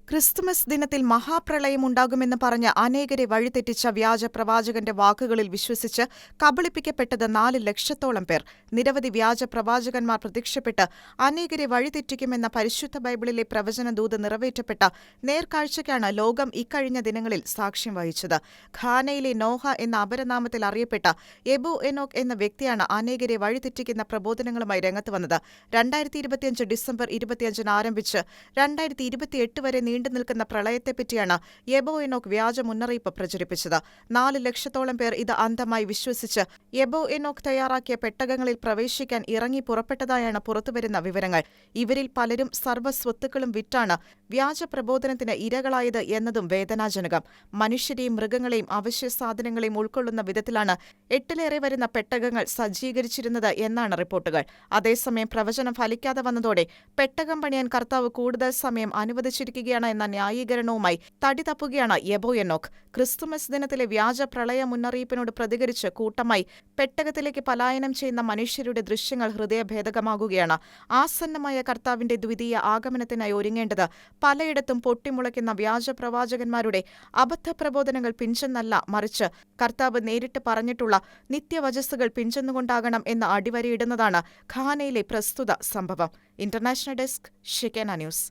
Christmas ദിനത്തിൽ മഹാപ്രളയമുണ്ടാകുമെന്ന് പറഞ്ഞ് അനേകരെ വഴിതെറ്റിച്ച വ്യാജ പ്രവാചകന്റെ വാക്കുകളിൽ വിശ്വസിച്ച് കബളിപ്പിക്കപ്പെട്ടത് 4 ലക്ഷത്തോളം പേർ. നിരവധി വ്യാജ പ്രവാചകന്മാർ പ്രത്യക്ഷപ്പെട്ട് അനേകരെ വഴിതെറ്റിക്കുമെന്ന പരിശുദ്ധ ബൈബിളിലെ പ്രവചനദൂത് നിറവേറ്റപ്പെട്ട നേർക്കാഴ്ചയ്ക്കാണ് ലോകം ഇക്കഴിഞ്ഞ ദിനങ്ങളിൽ സാക്ഷ്യം വഹിച്ചത്. ഘാനയിലെ നോഹ എന്ന അപരനാമത്തിൽ അറിയപ്പെട്ട എബു എനോക് എന്ന വ്യക്തിയാണ് അനേകരെ വഴിതെറ്റിക്കുന്ന പ്രബോധനങ്ങളുമായി രംഗത്ത് വന്നത്. 2025 ഡിസംബർ 25 ആരംഭിച്ച് 2028 വരെ നീണ്ടുനിൽക്കുന്ന പ്രളയത്തെപ്പറ്റിയാണ് എബോ എനോക് വ്യാജ മുന്നറിയിപ്പ് പ്രചരിപ്പിച്ചത്. 4 ലക്ഷത്തോളം പേർ ഇത് അന്ധമായി വിശ്വസിച്ച് എബോ എനോക് തയ്യാറാക്കിയ പെട്ടകങ്ങളിൽ പ്രവേശിക്കാൻ ഇറങ്ങി പുറപ്പെട്ടതായാണ് പുറത്തുവരുന്ന വിവരങ്ങൾ. ഇവരിൽ പലരും സർവ്വസ്വത്തുക്കളും വിറ്റാണ് വ്യാജ പ്രബോധനത്തിന് ഇരകളായത് എന്നതും വേദനാജനകം. മനുഷ്യരെയും മൃഗങ്ങളെയും അവശ്യ സാധനങ്ങളെയും ഉൾക്കൊള്ളുന്ന വിധത്തിലാണ് 8ലേറെ വരുന്ന പെട്ടകങ്ങൾ സജ്ജീകരിച്ചിരുന്നത് എന്നാണ് റിപ്പോർട്ടുകൾ. അതേസമയം പ്രവചനം ഫലിക്കാതെ വന്നതോടെ പെട്ടകം പണിയാൻ കർത്താവ് കൂടുതൽ സമയം അനുവദിച്ചിരിക്കുകയാണ് എന്ന ന്യായീകരണവുമായി തടി തപ്പുകയാണ് എബോ എനോക്. ക്രിസ്തുമസ് ദിനത്തിലെ വ്യാജ പ്രളയ മുന്നറിയിപ്പിനോട് പ്രതികരിച്ച് കൂട്ടമായി പെട്ടകത്തിലേക്ക് പലായനം ചെയ്യുന്ന മനുഷ്യരുടെ ദൃശ്യങ്ങൾ ഹൃദയഭേദകമാകുകയാണ്. ആസന്നമായ കർത്താവിന്റെ ദ്വിതീയ ആഗമനത്തിനായി ഒരുങ്ങേണ്ടത് പലയിടത്തും പൊട്ടിമുളയ്ക്കുന്ന വ്യാജ പ്രവാചകന്മാരുടെ അബദ്ധപ്രബോധനങ്ങൾ പിഞ്ചെന്നല്ല, മറിച്ച് കർത്താവ് നേരിട്ട് പറഞ്ഞിട്ടുള്ള നിത്യവചസ്സുകൾ പിഞ്ചെന്നുകൊണ്ടാകണം എന്ന് അടിവരയിടുന്നതാണ് ഘാനയിലെ പ്രസ്തുത സംഭവം. International desk, Shekinah news.